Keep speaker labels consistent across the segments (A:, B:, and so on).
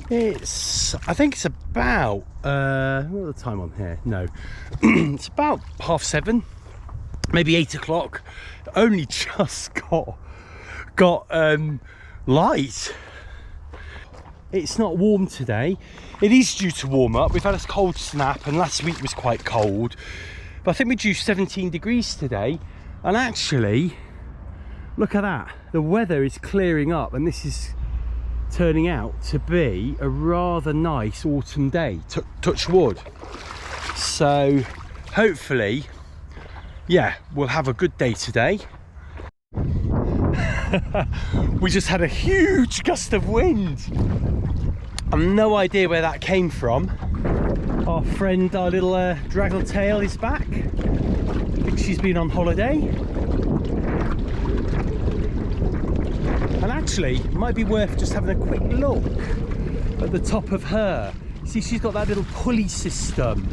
A: I think it's about, what's the time on here? No, it's about 7:30, maybe 8 o'clock. Only just got light. It's not warm today. It is due to warm up. We've had a cold snap and last week was quite cold. But I think we're due 17 degrees today. And actually, look at that. The weather is clearing up and this is turning out to be a rather nice autumn day. Touch wood. So hopefully, yeah, we'll have a good day today. We just had a huge gust of wind. I've no idea where that came from. Our friend, our little draggletail is back. I think she's been on holiday. And actually, it might be worth just having a quick look at the top of her. See, she's got that little pulley system.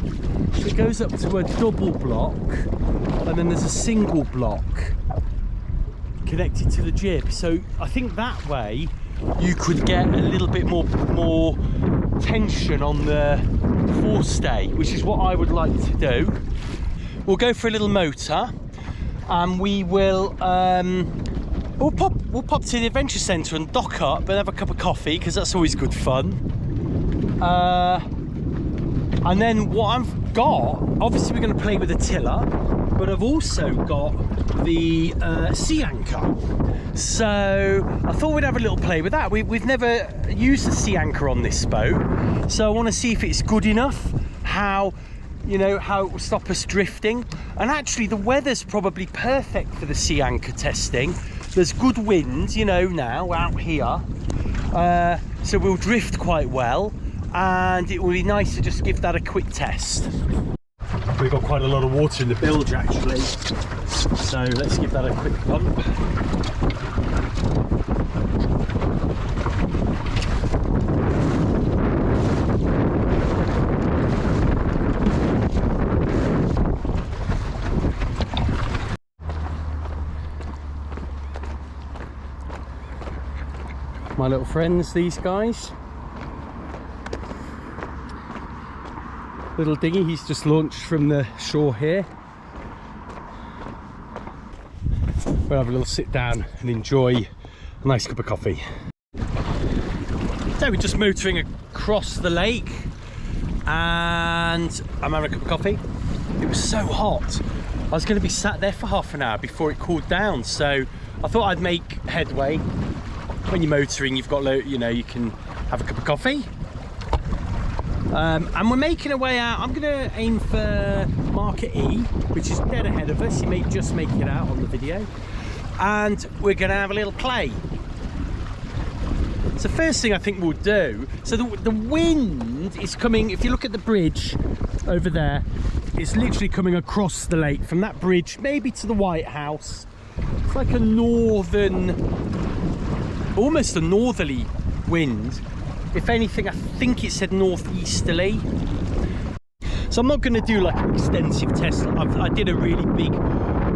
A: It goes up to a double block, and then there's a single block connected to the jib. So I think that way you could get a little bit more tension on the forestay, which is what I would like to do. We'll go for a little motor and we will we'll pop to the adventure centre and dock up and have a cup of coffee, because that's always good fun. And then what I've got, obviously we're going to play with the tiller, but I've also got the sea anchor. So I thought we'd have a little play with that. We've never used a sea anchor on this boat, so I want to see if it's good enough, how it will stop us drifting. And actually the weather's probably perfect for the sea anchor testing. There's good wind, now out here, so we'll drift quite well, and it will be nice to just give that a quick test. We've got quite a lot of water in the bilge actually, so let's give that a quick pump. My little friends, these guys. Little dinghy, he's just launched from the shore here. We'll have a little sit down and enjoy a nice cup of coffee. So we're just motoring across the lake and I'm having a cup of coffee. It was so hot. I was going to be sat there for half an hour before it cooled down, so I thought I'd make headway. When you're motoring, you've got, you can have a cup of coffee. And we're making our way out. I'm going to aim for Market E, which is dead ahead of us. You may just make it out on the video. And we're going to have a little play. So first thing I think we'll do, so the wind is coming, if you look at the bridge over there, it's literally coming across the lake from that bridge, maybe to the White House. It's like a northern, almost a northerly wind. If anything, I think it said northeasterly. So I'm not going to do like an extensive test. I did a really big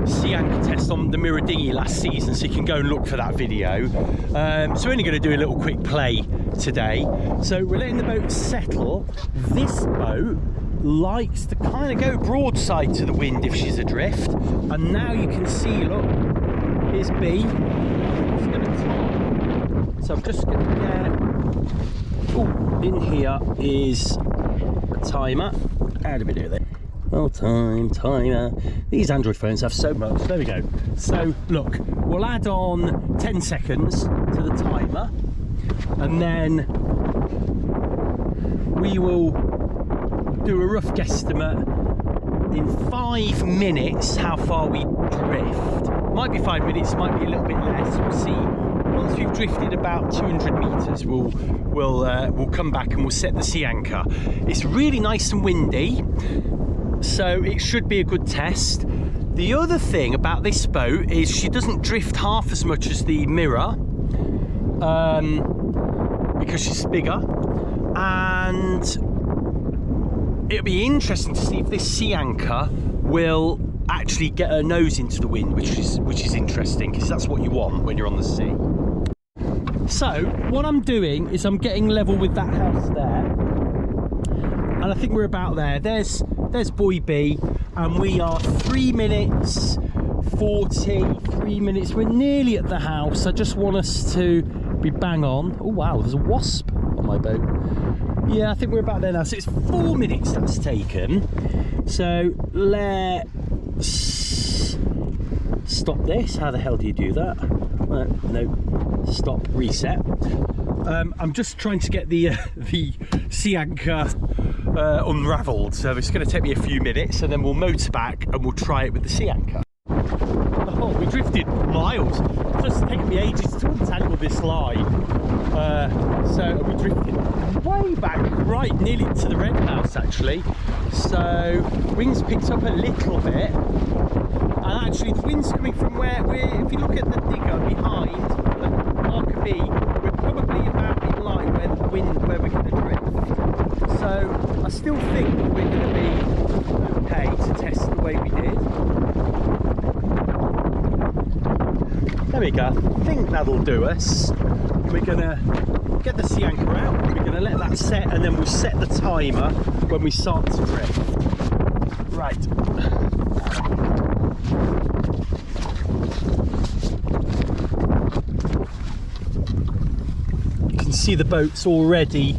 A: sea anchor test on the mirror dinghy last season, so you can go and look for that video. So we're only going to do a little quick play today. So we're letting the boat settle. This boat likes to kind of go broadside to the wind if she's adrift. And now you can see, look, here's B. So I'm just going to get, in here is a timer. How do we do that? Well, timer. These Android phones have so much. There we go. So look, we'll add on 10 seconds to the timer, and then we will do a rough guesstimate in 5 minutes how far we drift. Might be 5 minutes, might be a little bit less. We'll see. Once we've drifted about 200 meters, we'll come back and we'll set the sea anchor. It's really nice and windy, so it should be a good test. The other thing about this boat is she doesn't drift half as much as the mirror, because she's bigger, and it'll be interesting to see if this sea anchor will actually get her nose into the wind, which is interesting, because that's what you want when you're on the sea. So what I'm doing is I'm getting level with that house there, and I think we're about there. There's Boy B, and we are 3 minutes 43 minutes. We're nearly at the house. I just want us to be bang on. Oh wow, there's a wasp on my boat. Yeah, I think we're about there now. So it's 4 minutes that's taken. So let's stop this. How the hell do you do that? No, stop, reset. I'm just trying to get the sea anchor unravelled, so it's going to take me a few minutes, and then we'll motor back and we'll try it with the sea anchor. Oh, we drifted miles. It's just taken me ages to untangle this line. So we drifted way back, right nearly to the red house actually. So wings picked up a little bit, and actually the wind's coming from where we're, if you look at the digger behind the marker B, we're probably about in line where the wind, where we're going to drift. So I still think we're going to be okay to test the way we did. There we go, I think that'll do us. We're going to get the sea anchor out, we're going to let that set, and then we'll set the timer when we start to drift. Right. You can see the boat's already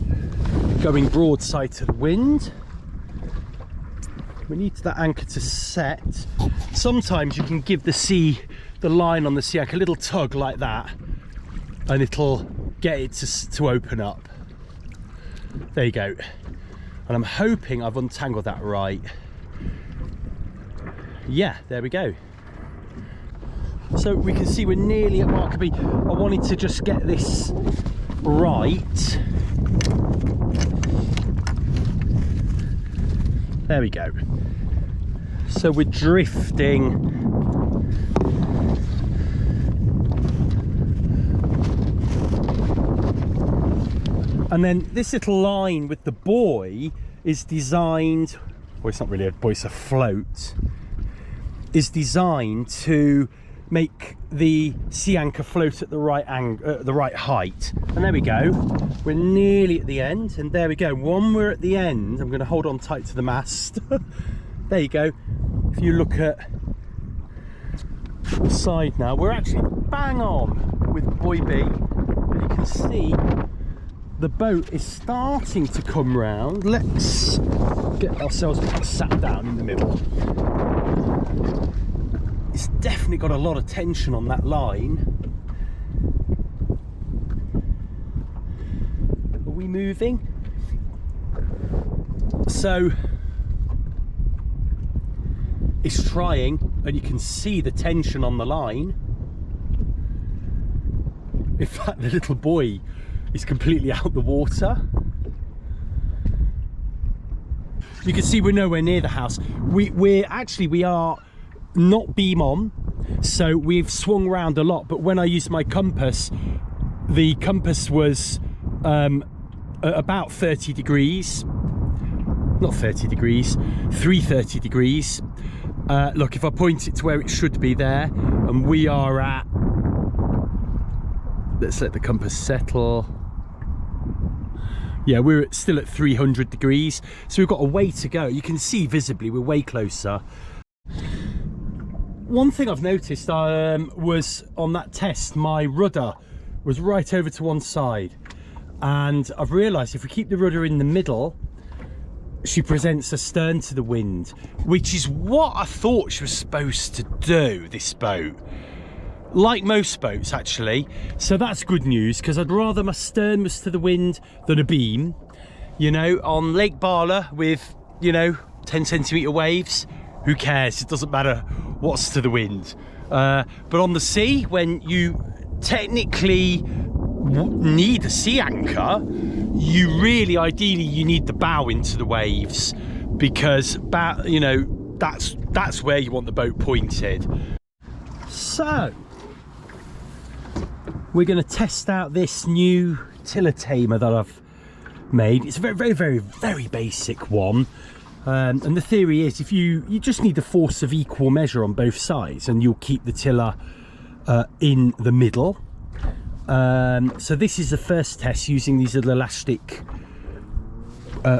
A: going broadside to the wind. We need that anchor to set. Sometimes you can give the line on the sea anchor a little tug like that, and it'll get it to open up. There you go. And I'm hoping I've untangled that right. Yeah, there we go. So we can see we're nearly at marker B. I wanted to just get this right. There we go. So we're drifting. And then this little line with the buoy is designed, well, it's not really a buoy, it's a float, is designed to make the sea anchor float at the right angle, the right height. And there we go, we're nearly at the end, and there we go. When we're at the end, I'm going to hold on tight to the mast. There you go. If you look at the side now, we're actually bang on with Boy B, and you can see the boat is starting to come round. Let's get ourselves sat down in the middle. It's definitely got a lot of tension on that line. Are we moving? So it's trying, and you can see the tension on the line. In fact, the little buoy is completely out the water. You can see we're nowhere near the house. We are not beam on, so we've swung around a lot, but when I used my compass, the compass was about 30 degrees, not 30 degrees, 330 degrees. Look, if I point it to where it should be there, and we are at, let's let the compass settle. Yeah, we're still at 300 degrees, so we've got a way to go. You can see visibly we're way closer. One thing I've noticed was on that test, my rudder was right over to one side, and I've realised if we keep the rudder in the middle, she presents astern to the wind, which is what I thought she was supposed to do, this boat. Like most boats actually, so that's good news, because I'd rather my stern was to the wind than a beam. You know, on Lake Barla with, you know, 10cm waves, who cares, it doesn't matter what's to the wind. But on the sea, when you technically need a sea anchor, you really, ideally, you need the bow into the waves, because, you know, that's where you want the boat pointed. So we're going to test out this new Tiller Tamer that I've made. It's a very basic one, and the theory is if you just need a force of equal measure on both sides, and you'll keep the tiller in the middle. So this is the first test using these little elastic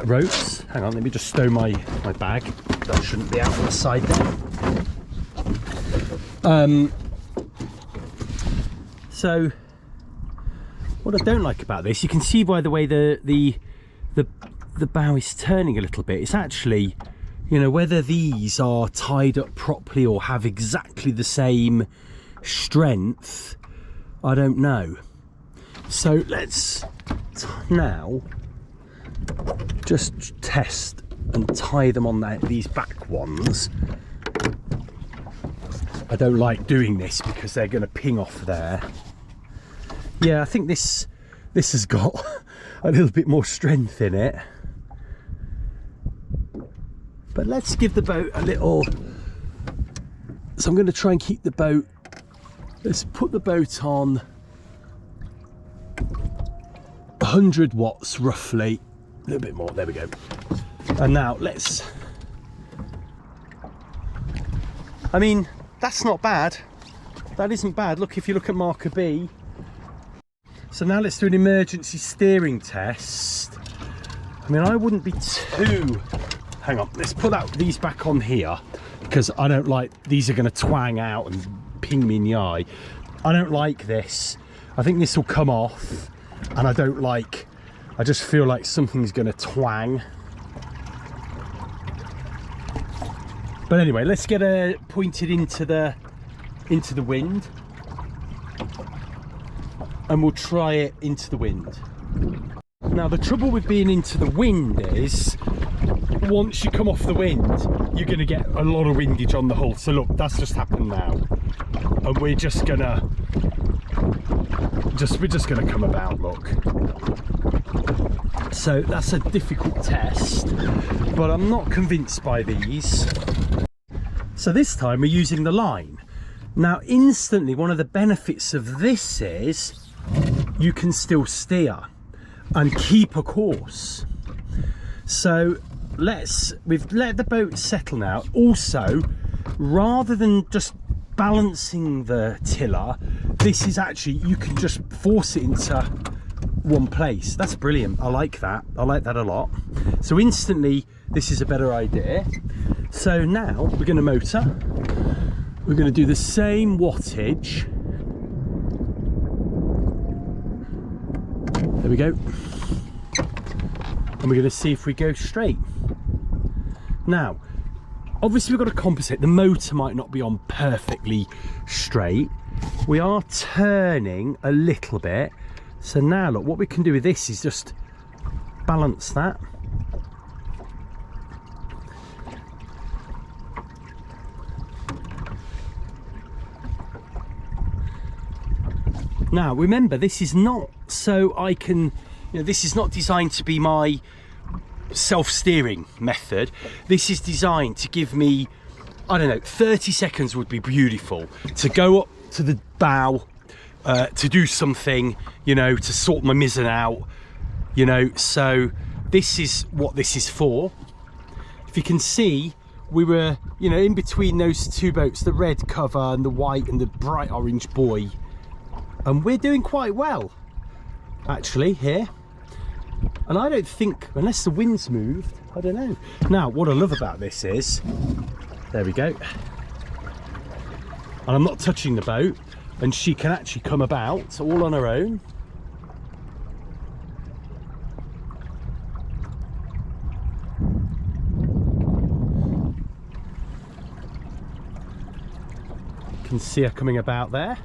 A: ropes. Hang on, let me just stow my bag. That shouldn't be out on the side there. So what I don't like about this, you can see by the way the bow is turning a little bit. It's actually, you know, whether these are tied up properly or have exactly the same strength, I don't know. So let's now just test and tie them on these back ones. I don't like doing this because they're going to ping off there. Yeah, I think this has got a little bit more strength in it. But let's give the boat a little... So I'm going to try and keep the boat... Let's put the boat on 100 watts roughly. A little bit more, there we go. And now let's... I mean, that's not bad. That isn't bad. Look, if you look at marker B. So now let's do an emergency steering test. I mean, I wouldn't be too... Hang on, let's put these back on here because I don't like... These are going to twang out and ping me in the eye. I don't like this. I think this will come off and I don't like... I just feel like something's going to twang. But anyway, let's get pointed into the wind. And we'll try it into the wind. Now the trouble with being into the wind is once you come off the wind you're going to get a lot of windage on the hull. So look, that's just happened now, and we're just gonna come about. Look, so that's a difficult test, but I'm not convinced by these. So this time we're using the line. Now instantly one of the benefits of this is you can still steer and keep a course. So we've let the boat settle now. Also, rather than just balancing the tiller, this is actually, you can just force it into one place. That's brilliant. I like that. I like that a lot. So instantly this is a better idea. So now we're going to motor. We're going to do the same wattage. There we go. And we're going to see if we go straight. Now, obviously we've got to compensate. The motor might not be on perfectly straight. We are turning a little bit. So now look, what we can do with this is just balance that. Now remember, this is not so I can, you know, this is not designed to be my self-steering method. This is designed to give me, I don't know, 30 seconds would be beautiful to go up to the bow, to do something, you know, to sort my mizzen out, you know. So this is what this is for. If you can see, we were, you know, in between those two boats, the red cover and the white and the bright orange buoy. And we're doing quite well, actually, here. And I don't think, unless the wind's moved, I don't know. Now, what I love about this is, there we go. And I'm not touching the boat, and she can actually come about all on her own. You can see her coming about there.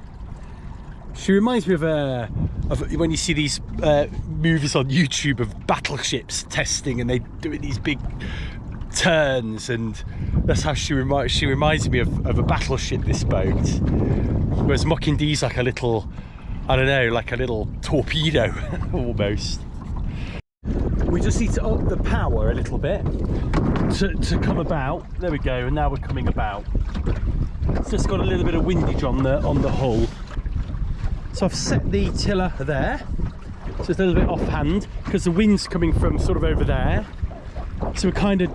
A: She reminds me of when you see these movies on YouTube of battleships testing and they doing these big turns, and that's how she reminds me of a battleship, this boat. Whereas Mocking D's like a little, I don't know, like a little torpedo almost. We just need to up the power a little bit to come about. There we go, and now we're coming about. It's just got a little bit of windage on the hull. So I've set the tiller there, so it's a little bit offhand because the wind's coming from sort of over there. So we're kind of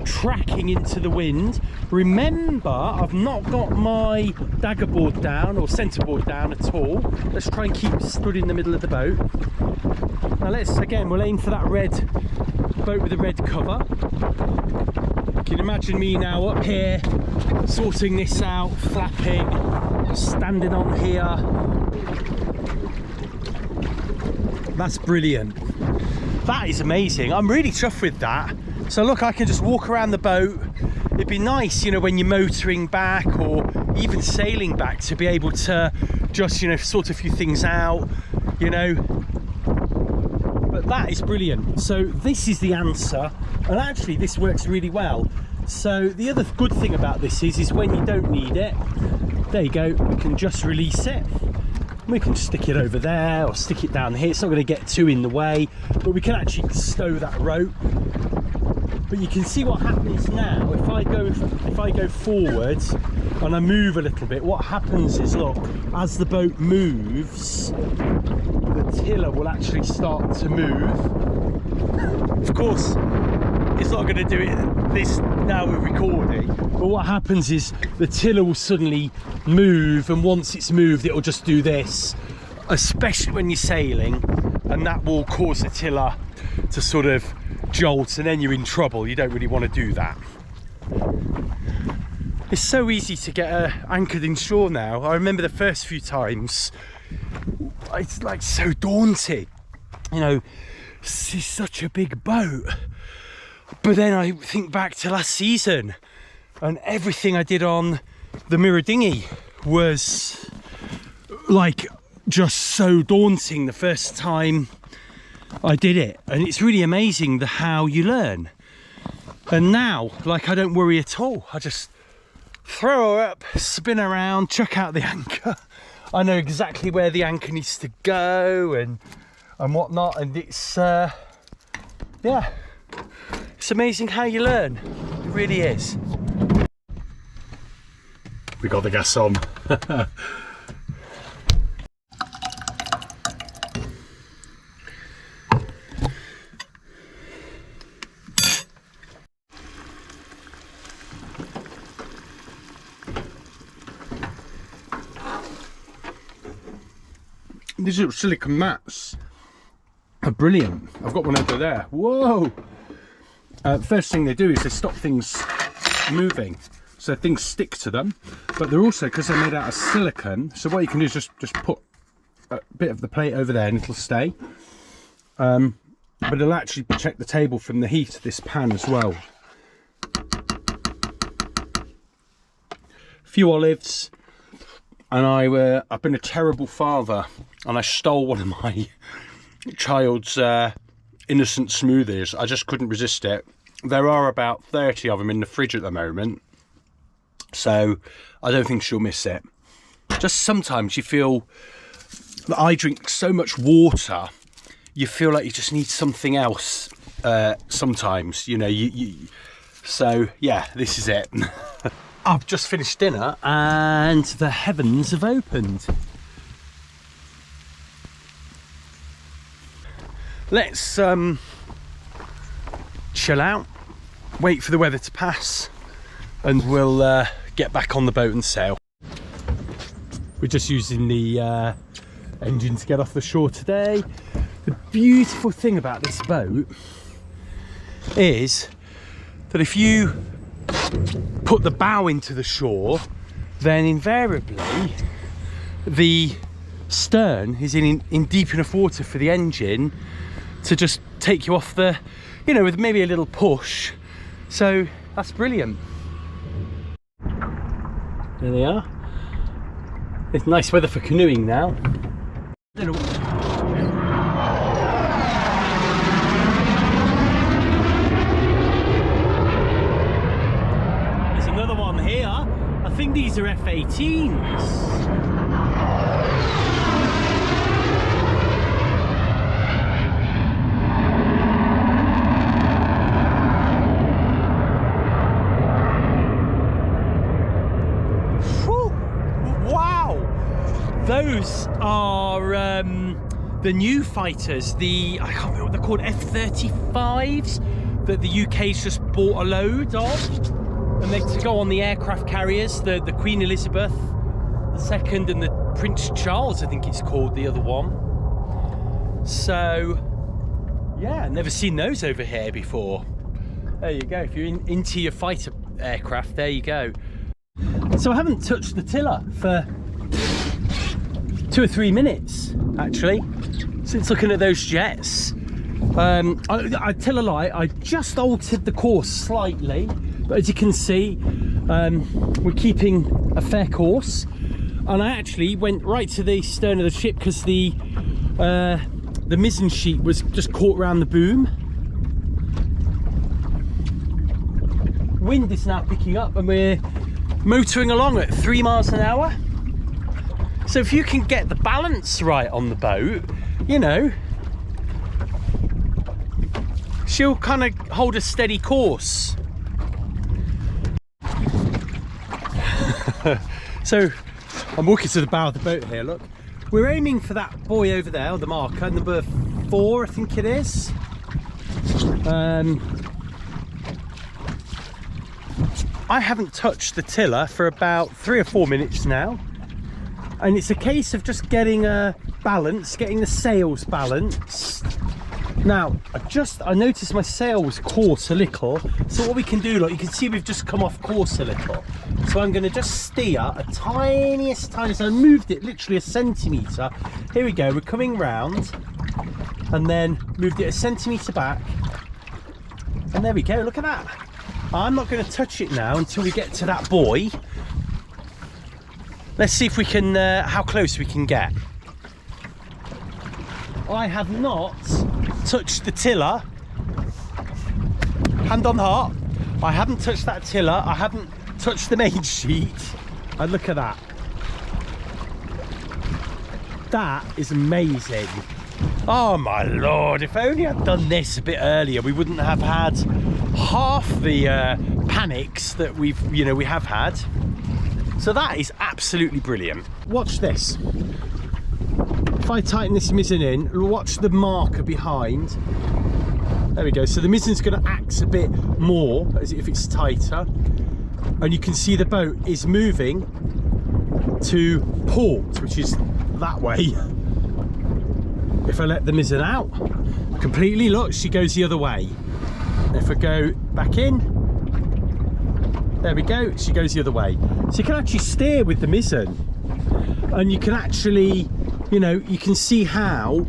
A: tracking into the wind. Remember, I've not got my dagger board down or centerboard down at all. Let's try and keep stood in the middle of the boat. Now we'll aim for that red boat with the red cover. You can imagine me now up here sorting this out, flapping, standing on here. That's brilliant. That is amazing. I'm really chuffed with that. So look, I can just walk around the boat. It'd be nice, you know, when you're motoring back or even sailing back, to be able to just, you know, sort a few things out, you know. But that is brilliant. So this is the answer, and actually this works really well. So the other good thing about this is when you don't need it, there you go, you can just release it. We can stick it over there or stick it down here. It's not going to get too in the way, but we can actually stow that rope. But you can see what happens now. If I go forwards and I move a little bit, what happens is, look, as the boat moves, the tiller will actually start to move. Of course, it's not going to do this now we're recording, but what happens is the tiller will suddenly move, and once it's moved, it'll just do this, especially when you're sailing, and that will cause the tiller to sort of jolt, and then you're in trouble. You don't really want to do that. It's so easy to get anchored inshore now. I remember the first few times, it's like so daunting, you know, this is such a big boat. But then I think back to last season, and everything I did on the mirror dinghy was like just so daunting the first time I did it. And it's really amazing how you learn. And now, like, I don't worry at all. I just throw her up, spin around, chuck out the anchor. I know exactly where the anchor needs to go and whatnot, and it's yeah, it's amazing how you learn. It really is. We got the gas on. These little silicone mats are brilliant. I've got one over there. Whoa! First thing they do is they stop things moving, so things stick to them. But they're also, because they're made out of silicone, so what you can do is just put a bit of the plate over there and it'll stay. But it'll actually protect the table from the heat of this pan as well. A few olives, and I've been a terrible father, and I stole one of my child's innocent smoothies. I just couldn't resist it. There are about 30 of them in the fridge at the moment, so I don't think she'll miss it. Just sometimes you feel that I drink so much water, you feel like you just need something else sometimes, you know. So yeah, this is it. I've just finished dinner and the heavens have opened. Let's chill out, wait for the weather to pass, and we'll get back on the boat and sail. We're just using the engine to get off the shore today. The beautiful thing about this boat is that if you put the bow into the shore, then invariably the stern is in deep enough water for the engine to just take you off the, you know, with maybe a little push. So that's brilliant. There they are. It's nice weather for canoeing now. There's another one here. I think these are F-18s. Those are the new fighters, I can't remember what they're called, F-35s. that the UK's just bought a load of, and they're to go on the aircraft carriers, the Queen Elizabeth II and the Prince Charles, I think it's called, the other one. So yeah, never seen those over here before. There you go, if you're into your fighter aircraft, there you go. So I haven't touched the tiller for 2 or 3 minutes actually since looking at those jets. I tell a lie, I just altered the course slightly, but as you can see, we're keeping a fair course, and I actually went right to the stern of the ship because the mizzen sheet was just caught around the boom. Wind is now picking up and we're motoring along at 3 miles an hour. So if you can get the balance right on the boat, you know, she'll kind of hold a steady course. So I'm walking to the bow of the boat here, look. We're aiming for that buoy over there, or the marker, number 4 I think it is. I haven't touched the tiller for about 3 or 4 minutes now, and it's a case of just getting a balance, getting the sails balanced. Now I noticed my sail was coarse a little, so what we can do, look, you can see we've just come off course a little, so I'm going to just steer a tiniest, I moved it literally a centimetre. Here we go, we're coming round and then moved it a centimetre back, and there we go, look at that. I'm not going to touch it now until we get to that buoy. Let's see if we can, how close we can get. I have not touched the tiller, hand on heart, I haven't touched that tiller, I haven't touched the main sheet, and look at that. That is amazing. Oh my lord, if only I'd done this a bit earlier, we wouldn't have had half the panics that we have had. So that is absolutely brilliant. Watch this. If I tighten this mizzen in, watch the marker behind. There we go. So the mizzen's going to act a bit more as if it's tighter, and you can see the boat is moving to port, which is that way. If I let the mizzen out completely, look, she goes the other way. If I go back in, there we go, she goes the other way. So you can actually steer with the mizzen, and you can actually, you know, you can see how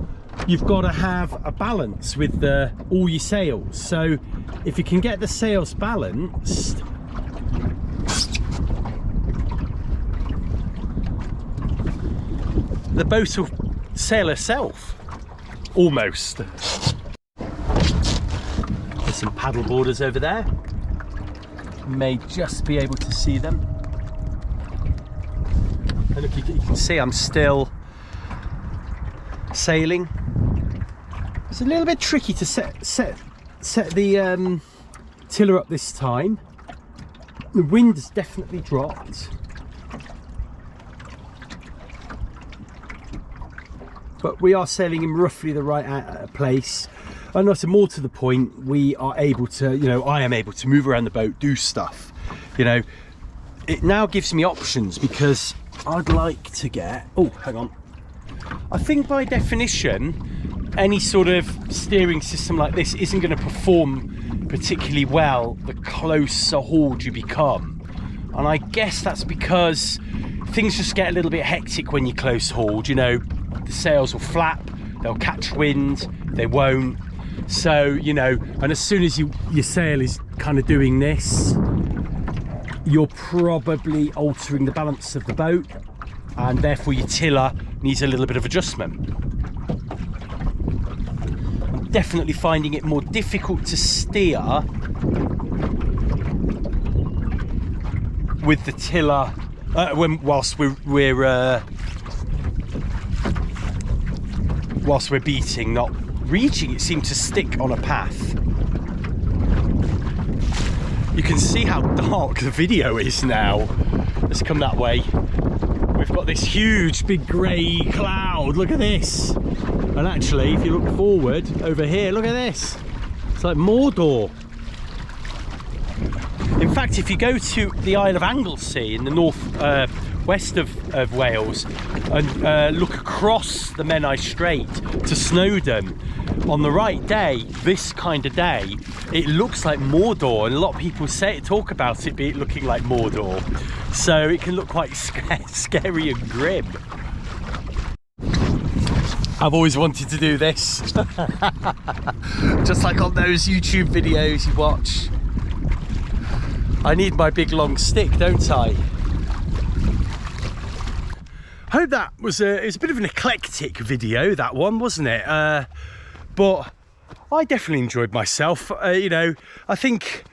A: you've got to have a balance with all your sails. So if you can get the sails balanced, the boat will sail herself, almost. There's some paddle boarders over there. You may just be able to see them. And look, you can see I'm still sailing. It's a little bit tricky to set the tiller up this time. The wind has definitely dropped, but we are sailing in roughly the right place. And more to the point, we are able to, you know, I am able to move around the boat, do stuff. You know, it now gives me options, because I'd like to get, oh, hang on. I think by definition, any sort of steering system like this isn't going to perform particularly well the closer hauled you become. And I guess that's because things just get a little bit hectic when you're close hauled. You know, the sails will flap, they'll catch wind, they won't. So, you know, and as soon as your sail is kind of doing this, you're probably altering the balance of the boat, and therefore your tiller needs a little bit of adjustment. I'm definitely finding it more difficult to steer with the tiller whilst we're beating, not reaching. It seemed to stick on a path. You can see how dark the video is now. Let's come that way. We've got this huge big grey cloud, look at this. And actually, if you look forward over here, look at this. It's like Mordor. In fact, if you go to the Isle of Anglesey in the north west of Wales and look across the Menai Strait to Snowdon, on the right day, this kind of day, it looks like Mordor, and a lot of people talk about it looking like Mordor, so it can look quite scary and grim. I've always wanted to do this. Just like on those YouTube videos you watch. I need my big long stick, don't I? I hope that was it was a bit of an eclectic video, that one, wasn't it? But I definitely enjoyed myself. You know, I think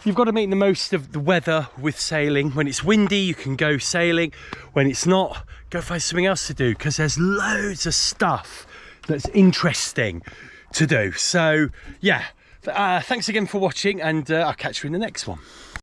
A: you've got to make the most of the weather with sailing. When it's windy, you can go sailing. When it's not, go find something else to do, because there's loads of stuff that's interesting to do. So yeah, thanks again for watching, and I'll catch you in the next one.